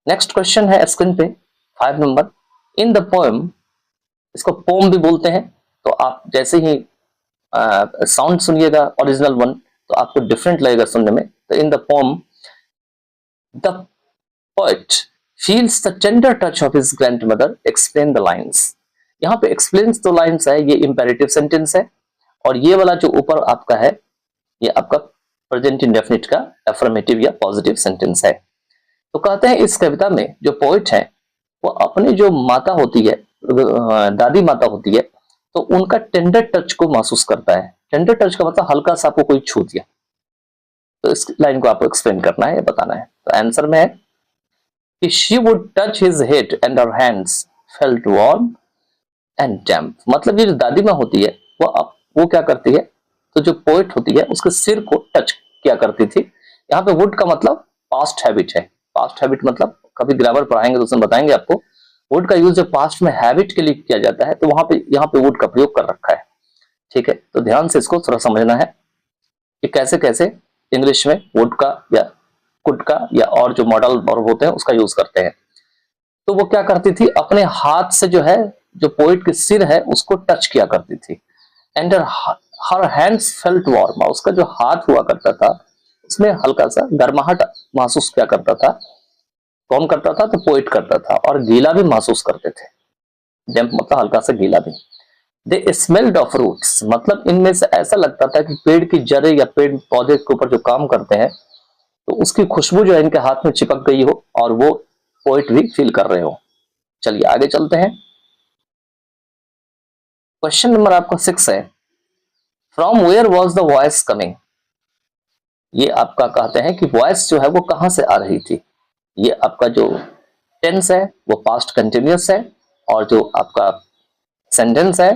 नेक्स्ट क्वेश्चन है स्क्रीन पे 5 नंबर। इन द पोएम, इसको पोम भी बोलते हैं, तो आप जैसे ही साउंड सुनिएगा ओरिजिनल वन तो आपको डिफरेंट लगेगा सुनने में। तो in the poem the poet feels the tender touch of his grandmother, explain the lines. यहाँ पे एक्सप्लेन्स द लाइंस है, ये इंपेरेटिव सेंटेंस है, और ये वाला जो ऊपर आपका है ये आपका प्रेजेंट इंडेफिनिट का अफर्मेटिव या पॉजिटिव सेंटेंस है। तो कहते हैं इस कविता में जो पोएट है वो अपनी जो माता होती है, दादी माता होती है, तो उनका टेंडर टच को महसूस करता है। टेंडर टच का मतलब हल्का सा आपको कोई छू दिया। तो इस लाइन को आपको एक्सप्लेन करना है, बताना है। तो आंसर में है कि she would touch his head and her hands felt warm and damp. मतलब ये जो दादी माँ होती है वो क्या करती है, तो जो पोएट होती है उसके सिर को टच किया करती थी। यहाँ पे वुड का मतलब पास्ट हैबिट है। पास्ट हैबिट मतलब कभी ग्रामर पढ़ाएंगे तो उसमें बताएंगे आपको। वुड का यूज जब पास्ट में हैबिट के लिए किया जाता है तो यहाँ पे वुड का प्रयोग कर रखा है, ठीक है। तो ध्यान से इसको थोड़ा समझना है कि कैसे कैसे इंग्लिश में वुड का या कुड का या और जो मॉडल वर्ब होते हैं उसका यूज करते हैं। तो वो क्या करती थी, अपने हाथ से जो है जो पोएट के सिर है उसको टच किया करती थी। And her hands felt warm, उसका जो हाथ हुआ करता था उसमें हल्का सा गर्माहट महसूस किया करता था। कौन करता था, तो पोएट करता था, और गीला भी महसूस करते थे। डैम्प मतलब हल्का सा गीला भी। दे स्मेल्ड ऑफ रूट्स, मतलब इनमें से ऐसा लगता था कि पेड़ की जड़ें या पेड़ पौधे के ऊपर जो काम करते हैं तो उसकी खुशबू जो है इनके हाथ में चिपक गई हो और वो पोएट भी फील कर रहे हो। चलिए आगे चलते हैं। क्वेश्चन नंबर आपका 6 है, from where was the voice coming. ये आपका कहते हैं कि वॉइस जो है वो कहां से आ रही थी। ये आपका जो टेंस है वो पास्ट कंटिन्यूअस है, और जो आपका सेंटेंस है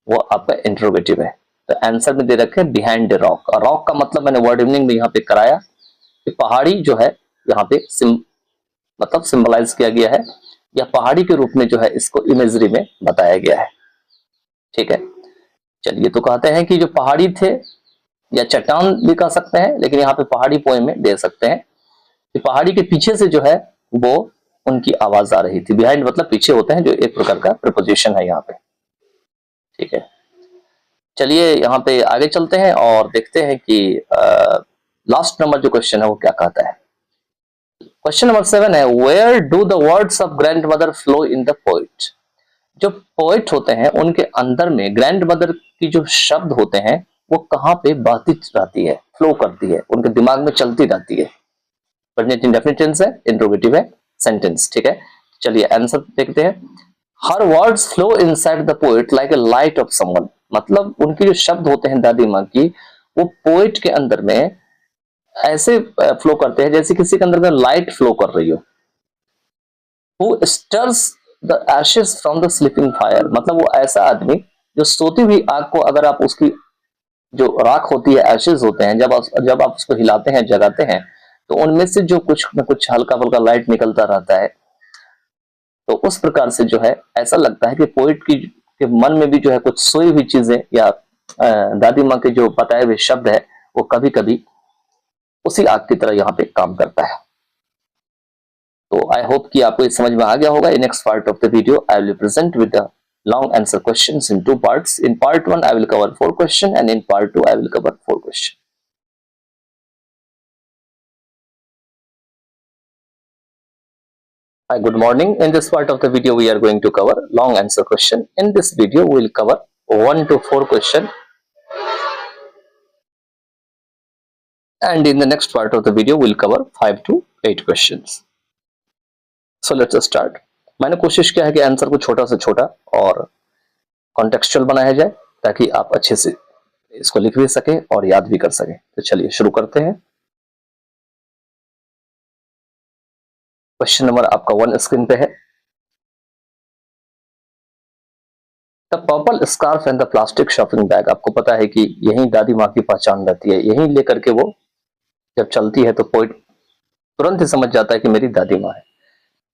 वो आपका इंट्रोगेटिव है। तो आंसर में दे रखे हैं बिहाइंड द रॉक। रॉक का मतलब मैंने वर्ड इवनिंग में यहाँ पे कराया कि पहाड़ी जो है यहाँ पे मतलब सिंबलाइज किया गया है, या पहाड़ी के रूप में जो है इसको इमेजरी में बताया गया है, ठीक है। चलिए, तो कहते हैं कि जो पहाड़ी थे या चट्टान भी कह सकते हैं, लेकिन यहाँ पे पहाड़ी पोएम में दे सकते हैं कि पहाड़ी के पीछे से जो है वो उनकी आवाज आ रही थी। बिहाइंड मतलब पीछे होते हैं, जो एक प्रकार का प्रीपोजिशन है यहाँ पे, ठीक है। चलिए यहाँ पे आगे चलते हैं और देखते हैं कि लास्ट नंबर जो क्वेश्चन है वो क्या कहता है। क्वेश्चन नंबर 7 है, where do the words of grandmother flow in the poet. जो पोइट होते हैं उनके अंदर में ग्रैंड मदर की जो शब्द होते हैं वो कहाँ पे बहती रहती है, फ्लो करती है, उनके दिमाग में चलती रहती है। प्रेजेंट इंडेफिनिट टेंस है, इंट्रोगेटिव है, सेंटेंस, ठीक है। चलिए आंसर देखते हैं। हर words flow inside the poet like a light of someone. मतलब उनके जो शब्द होते हैं दादी माँ की, वो पोएट के अंदर में ऐसे फ्लो करते हैं जैसे किसी के अंदर में लाइट फ्लो कर रही हो। Who stirs the ashes from the sleeping fire। मतलब वो ऐसा आदमी जो सोती हुई आग को, अगर आप उसकी जो राख होती है, एशेज होते हैं, जब आप उसको हिलाते हैं, जगाते हैं, तो उनमें से जो कुछ न कुछ हल्का फुल्का लाइट निकलता रहता है। तो उस प्रकार से जो है ऐसा लगता है कि पोइट की के मन में भी जो है कुछ सोई हुई चीजें या दादी माँ के जो बताए हुए शब्द है वो कभी कभी उसी आग की तरह यहाँ पे काम करता है। तो आई होप कि आपको ये समझ में आ गया होगा। In next part of the video I will present with the long answer questions in two parts. In part 1 I will cover 4 questions and in part 2 I will cover 4 questions. Hi, good morning. In this part of the video we are going to cover long answer question. In this video we will cover 1 to 4 questions, and in the next part of the video we will cover 5 to 8 questions. So let's start. मैंने कोशिश किया है कि आंसर को छोटा से छोटा और कॉन्टेक्सचुअल बनाया जाए ताकि आप अच्छे से इसको लिख भी सकें और याद भी कर सकें। तो चलिए शुरू करते हैं। क्वेश्चन नंबर आपका 1 स्क्रीन पे है। The purple scarf and the plastic shopping bag. आपको पता है कि यही दादी माँ की पहचान रहती है, यही लेकर के वो जब चलती है तो पोइट तुरंत ही समझ जाता है कि मेरी दादी माँ है।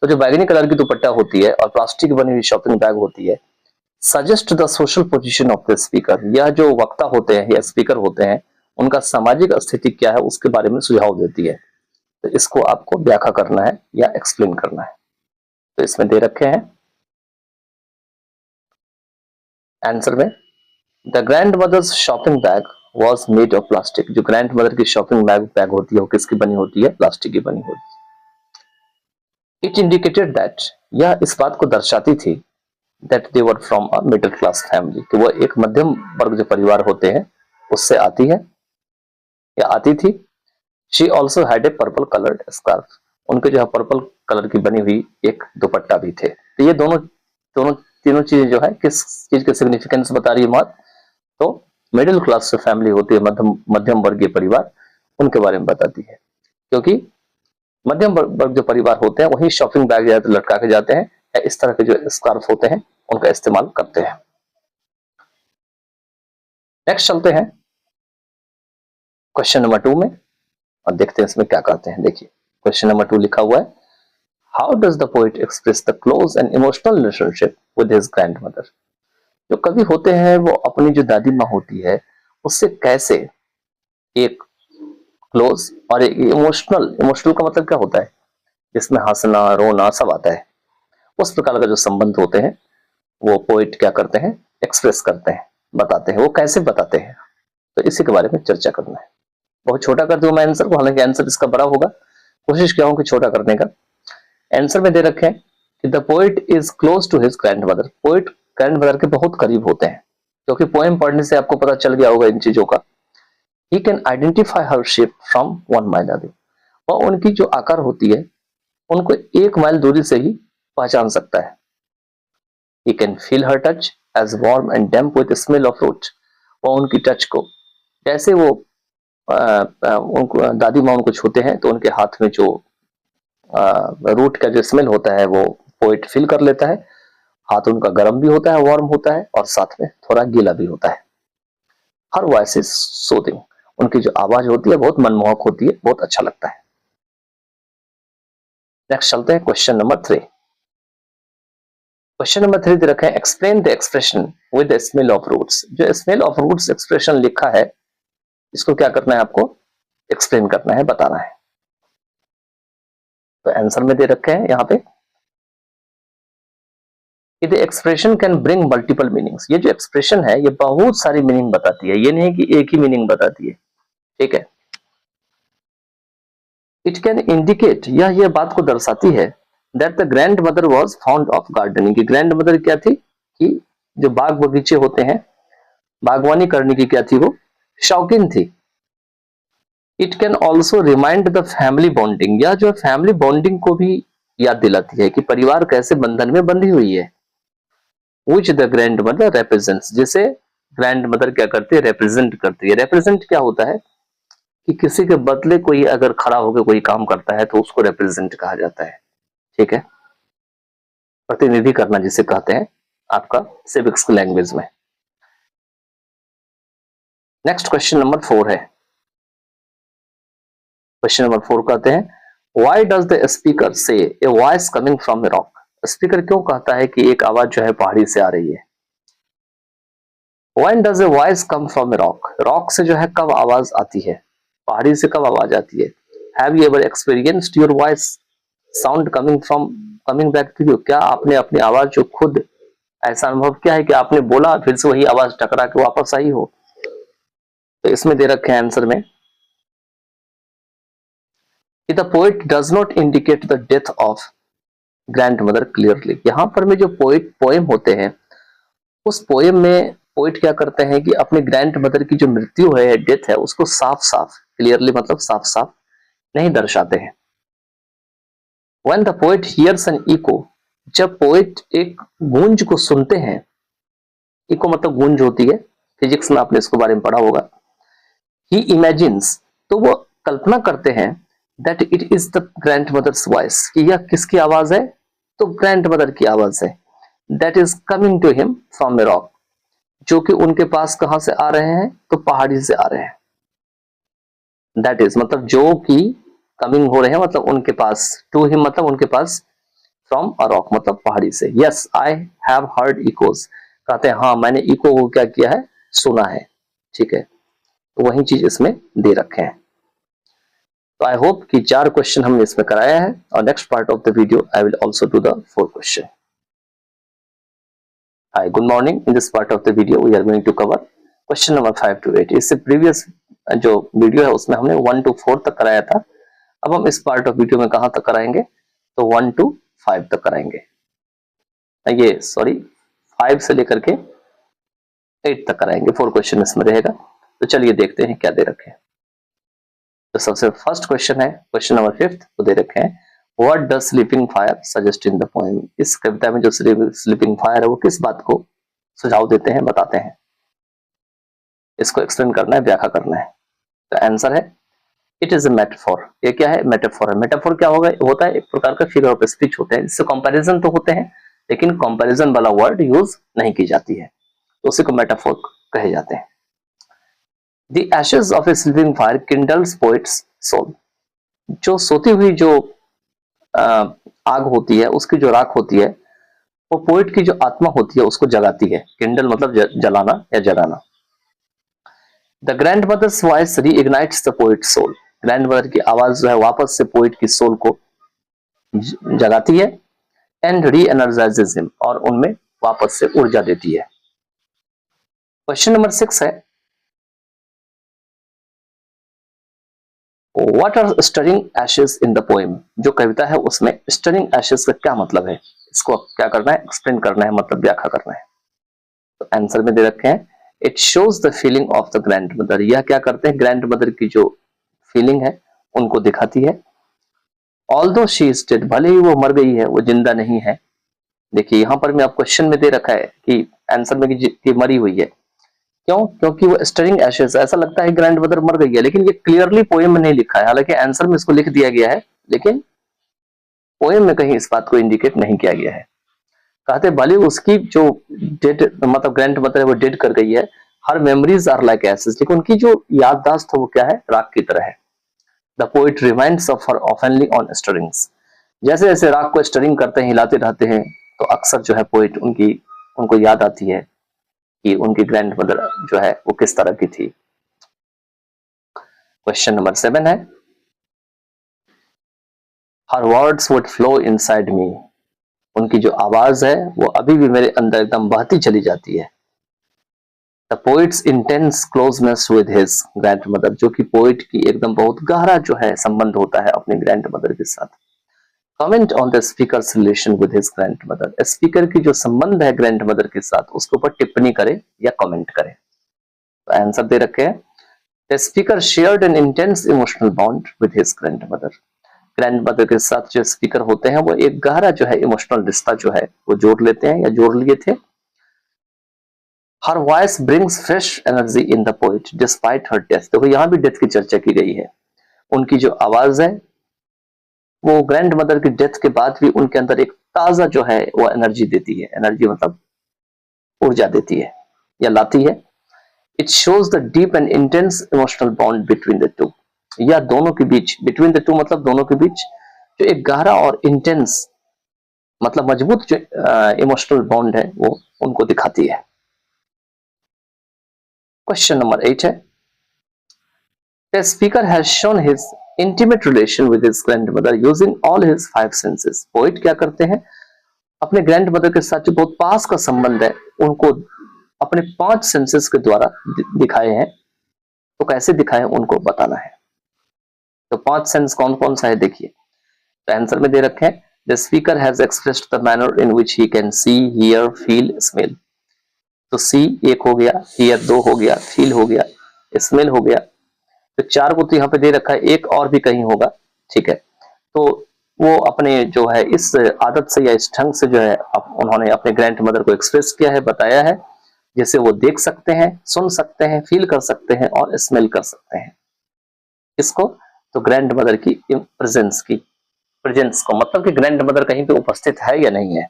तो जो बैगनी कलर की दुपट्टा होती है और प्लास्टिक बनी हुई शॉपिंग बैग होती है, suggest the social position of the speaker. यह जो वक्ता होते हैं या स्पीकर होते हैं उनका सामाजिक स्थिति क्या है उसके बारे में सुझाव देती है। तो इसको आपको व्याख्या करना है या एक्सप्लेन करना है। तो इसमें दे रखे हैं आंसर में, the grandmother's shopping bag was made of plastic. जो ग्रैंड मदर की शॉपिंग बैग होती है वो किसकी बनी होती है? प्लास्टिक की बनी होती है। इट इंडिकेटेड दैट, यह इस बात को दर्शाती थी, that they were from a middle class family, कि वो एक मध्यम वर्ग जो परिवार होते हैं उससे आती है या आती थी। She also had a purple coloured scarf. उनके जो है पर्पल कलर की बनी हुई एक दुपट्टा भी थे। तो ये दोनों दोनों तीनों चीजें जो है किस चीज के सिग्निफिकेंस बता रही है मत, तो मिडिल क्लास जो फैमिली होती है, मध्यम वर्गीय परिवार, उनके बारे में बताती है। क्योंकि मध्यम वर्ग जो परिवार होते हैं वही शॉपिंग बैग ज्यादा लटका के जाते हैं या इस तरह के जो स्कार्फ होते हैं उनका इस्तेमाल करते हैं। नेक्स्ट चलते हैं क्वेश्चन नंबर 2 में और देखते हैं इसमें क्या कहते हैं। देखिए क्वेश्चन नंबर 2 लिखा हुआ है, how does the poet express the close and emotional relationship with his grandmother. जो कवि होते हैं वो अपनी जो दादी माँ होती है उससे कैसे एक क्लोज और एक इमोशनल का मतलब क्या होता है, जिसमें हंसना रोना सब आता है, उस प्रकार का जो संबंध होते हैं वो पोएट क्या करते हैं? एक्सप्रेस करते हैं, बताते हैं। वो कैसे बताते हैं, तो इसी के बारे में चर्चा करना है। बहुत छोटा कर दूं मैं आंसर को, हालांकि आंसर इसका बड़ा होगा, कोशिश किया हूं कि छोटा करने का। आंसर में दे रखे हैं कि the poet is close to his grandmother. Poet grandmother के बहुत करीब होते हैं, क्योंकि पोएम पढ़ने से आपको पता चल गया होगा इन चीजों का। He can identify her shape from 1 mile away. और उनकी जो आकार होती है उनको 1 माइल दूरी से ही पहचान सकता है। He can feel her touch as warm and damp with the smell of root। और उनकी टच को जैसे वो उनको दादी माँ उनको छूते हैं तो उनके हाथ में जो रूट का जो स्मेल होता है वो पोएट फील कर लेता है। हाथ उनका गर्म भी होता है, वार्म होता है और साथ में थोड़ा गीला भी होता है। Her voice is soothing. उनकी जो आवाज होती है बहुत मनमोहक होती है, बहुत अच्छा लगता है। नेक्स्ट चलते हैं क्वेश्चन नंबर 3। क्वेश्चन नंबर 3 दे रखा है, explain the expression with the smell of roots. जो स्मेल ऑफ रूट्स एक्सप्रेशन लिखा है इसको क्या करना है? आपको एक्सप्लेन करना है, बताना है। तो आंसर में दे रखे हैं यहाँ पे, कि the expression can bring multiple meanings. ये जो एक्सप्रेशन है ये बहुत सारी मीनिंग बताती है, ये नहीं कि एक ही मीनिंग बताती है, ठीक है। इट कैन इंडिकेट, यह बात को दर्शाती है that the grand mother was found of gardening, की ग्रैंड मदर क्या थी, कि जो बाग बगीचे होते हैं, बागवानी करने की क्या थी, वो शौकीन थी। It can also remind the family bonding, यह जो फैमिली बॉन्डिंग को भी याद दिलाती है कि परिवार कैसे बंधन में बंधी हुई है। Which the grand mother represents, जिसे ग्रैंड मदर क्या करती है, रिप्रेजेंट करती है। रिप्रेजेंट क्या होता है कि किसी के बदले कोई अगर खड़ा होकर कोई काम करता है तो उसको रिप्रेजेंट कहा जाता है, ठीक है। प्रतिनिधि करना जिसे कहते हैं आपका सिविक्स लैंग्वेज में। नेक्स्ट क्वेश्चन नंबर 4 है। क्वेश्चन नंबर 4 कहते हैं, व्हाई डज द स्पीकर से a voice coming from a rock, speaker क्यों कहता है कि एक आवाज जो है पहाड़ी से आ रही है। When does a voice come from a rock, rock से जो है कब आवाज आती है, पहाड़ी से कब आवाज आती है। Have you ever experienced your voice sound coming back to you, क्या आपने अपनी आवाज जो खुद ऐसा अनुभव किया है कि आपने बोला फिर से वही आवाज टकरा के वापस आई हो। तो इसमें दे रखे हैं आंसर में, the poet does not indicate the death of grand mother clearly, यहाँ पर में जो पोएम होते हैं उस पोएम में पोएट क्या करते हैं कि अपने ग्रैंड मदर की जो मृत्यु है, डेथ है, उसको साफ साफ, क्लियरली मतलब साफ साफ नहीं दर्शाते हैं। When the poet hears an echo, जब पोएट एक गूंज को सुनते हैं, इको मतलब गूंज होती है, फिजिक्स में आपने इसके बारे में पढ़ा होगा। ही इमेजिन्स, तो वो कल्पना करते हैं, that it is the grandmother's voice, कि यह किसकी आवाज है, तो ग्रैंड मदर की आवाज है। That is coming to him from a rock, जो कि उनके पास कहां से आ रहे हैं, तो पहाड़ी से आ रहे हैं। दैट इज मतलब जो कि कमिंग हो रहे हैं मतलब उनके पास, टू हिम मतलब उनके पास, फ्रॉम अ रॉक मतलब पहाड़ी से। Yes I have heard echoes, कहते हैं हाँ मैंने इको को क्या किया है, सुना है, ठीक है। तो वही चीज इसमें दे रखे हैं। तो आई होप कि 4 क्वेश्चन हमने इसमें कराया है, और next part of the video I will also do the 4 question. Hi good morning, in this part of the video we are going to cover question number 5 to 8। इससे प्रीवियस जो वीडियो है उसमें हमने 1 to 4 तक कराया था। अब हम इस पार्ट ऑफ वीडियो में कहां तक कराएंगे, तो 1 to 5 तक कराएंगे। ये सॉरी 5 से लेकर के 8 तक कराएंगे, 4 क्वेश्चन इसमें रहेगा। तो चलिए देखते हैं क्या दे रखे हैं। तो सबसे फर्स्ट क्वेश्चन है क्वेश्चन नंबर 5, वो दे रखे हैं, what does sleeping fire suggest in the poem, इस कविता में जो स्लीपिंग फायर है वो किस बात को सुझाव देते हैं, बताते हैं। इसको एक्सप्लेन करना है, व्याख्या करना है। तो आंसर है इट इज ए मेटाफोर। ये क्या है, मेटाफोर है। मेटाफोर क्या होता है, एक प्रकार का फिगर ऑफ स्पीच होते हैं, जिससे कंपैरिजन तो होते हैं लेकिन कंपैरिजन वाला वर्ड यूज नहीं की जाती है, तो उसी को मेटाफोर कहे जाते हैं। The ashes of a sleeping fire kindles poet's soul, जो सोती हुई जो आग होती है, उसकी जो राख होती है, वो पोएट की जो आत्मा होती है उसको जगाती है। किंडल मतलब जलाना या जगाना। The grandmother's voice reignites the poet's soul, grandmother की आवाज जो है वापस से पोएट की सोल को जगाती है। एंड री एनर्जाइजेस हिम, और उनमें वापस से ऊर्जा देती है। क्वेश्चन नंबर 6 है, What are stirring ashes in the poem, जो कविता है उसमें stirring ashes का क्या मतलब है, इसको क्या करना है, एक्सप्लेन करना है, मतलब व्याख्या करना है। तो आंसर में दे रखे हैं, it shows the feeling of the grand mother, यह क्या करते हैं, ग्रैंड मदर की जो फीलिंग है उनको दिखाती है। ऑल्दो शी इज डेड, भले ही वो मर गई है, वो जिंदा नहीं है। देखिए यहाँ पर मैं आप क्वेश्चन में दे रखा है कि आंसर में कि मरी हुई है, क्यों, क्योंकि वो स्टरिंग एशेस, ऐसा लगता है ग्रैंड मदर मर गई है, लेकिन ये क्लियरली पोएम में नहीं लिखा है। हालांकि आंसर में इसको लिख दिया गया है, लेकिन पोएम में कहीं इस बात को इंडिकेट नहीं किया गया है। कहते भले उसकी जो डेड मतलब ग्रैंड मदर है वो डेड कर गई है, हर मेमोरीज आर लाइक एशेस, लेकिन उनकी जो याददाश्त है वो क्या है, राख की तरह है। The poet reminds of her ऑफनली ऑन स्टरिंग्स, जैसे जैसे राख को स्टरिंग करते हैं, हिलाते रहते हैं, तो अक्सर जो है पोएट उनको याद आती है कि उनकी ग्रैंड मदर जो है वो किस तरह की थी। क्वेश्चन नंबर 7 है, हर words would flow inside me, उनकी जो आवाज है वो अभी भी मेरे अंदर एकदम बहती चली जाती है। The poets intense closeness with his grandmother, जो कि पोइट की एकदम बहुत गहरा जो है संबंध होता है अपनी ग्रैंडमदर के साथ। Comment on the speakers relation with his grandmother, speaker की जो संबंध है ग्रैंडमदर के साथ उसके ऊपर टिप्पणी करे या कमेंट करे। तो आंसर दे रखे हैं, the speaker shared N intense emotional bond with his grandmother. Grandmother के साथ जो स्पीकर होते हैं वो एक गहरा जो है इमोशनल रिश्ता जो है वो जोड़ लेते हैं या जोड़ लिए थे। Her voice brings fresh energy in the poet despite her death, देखो यहाँ भी डेथ की चर्चा की गई है। उनकी जो आवाज है वो ग्रैंडमदर की डेथ के बाद भी उनके अंदर एक ताजा जो है वो एनर्जी देती है, एनर्जी मतलब ऊर्जा देती है या लाती है। It shows the deep and intense emotional bond between the two, या दोनों के बीच, बिटवीन द टू मतलब दोनों के बीच जो एक गहरा और इंटेंस मतलब मजबूत जो इमोशनल बॉन्ड है वो उनको दिखाती है। क्वेश्चन नंबर 8 है, the speaker has shown his intimate relation with his grandmother using all his 5 senses. Poet क्या करते हैं, अपने ग्रैंडमदर के साथ जो बहुत पास का संबंध है उनको अपने 5 सेंसेस के द्वारा दिखाए हैं। तो कैसे दिखाए उनको बताना है। तो 5 सेंस कौन कौन सा है देखिए। तो आंसर में दे रखे हैं, the speaker has expressed the manner in which he can see, here, feel, smell. तो सी एक हो गया, हियर 2 हो गया, फील हो गया, स्मेल हो गया। तो 4 को तो यहाँ पे दे रखा है, एक और भी कहीं होगा, ठीक है। तो वो अपने जो है इस आदत से या इस ढंग से जो है उन्होंने अपने ग्रैंडमदर को एक्सप्रेस किया है, बताया है, जैसे वो देख सकते हैं, सुन सकते हैं, फील कर सकते हैं और स्मेल कर सकते हैं। इसको तो ग्रैंडमदर की प्रेजेंस की, प्रेजेंस को मतलब कि ग्रैंडमदर कहीं पे उपस्थित है या नहीं है।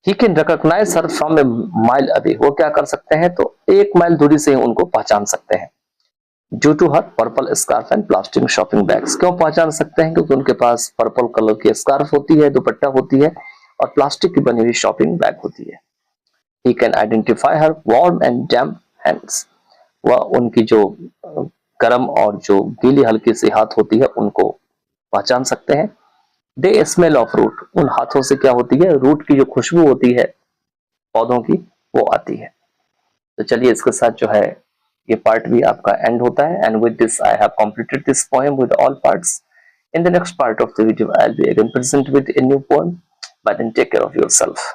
He can recognize her from a mile away, वो क्या कर सकते हैं, तो 1 माइल दूरी से ही उनको पहचान सकते हैं। Due to her purple scarf and plastic shopping bags, क्यों पहचान सकते हैं, क्योंकि उनके पास पर्पल कलर की स्कार्फ होती है, दुपट्टा होती है और प्लास्टिक की बनी हुई शॉपिंग बैग होती है। He can identify her warm and damp hands, वह उनकी जो गर्म और जो गीली हल्की सी हाथ होती है उनको पहचान सकते हैं। दे स्मेल ऑफ रूट, उन हाथों से क्या होती है, रूट की जो खुशबू होती है पौधों की वो आती है। तो चलिए इसके साथ जो है ये पार्ट भी आपका एंड होता है। And with this I have completed this poem with all parts. In the next part of the video I will be again present with a new poem. By then take care of yourself.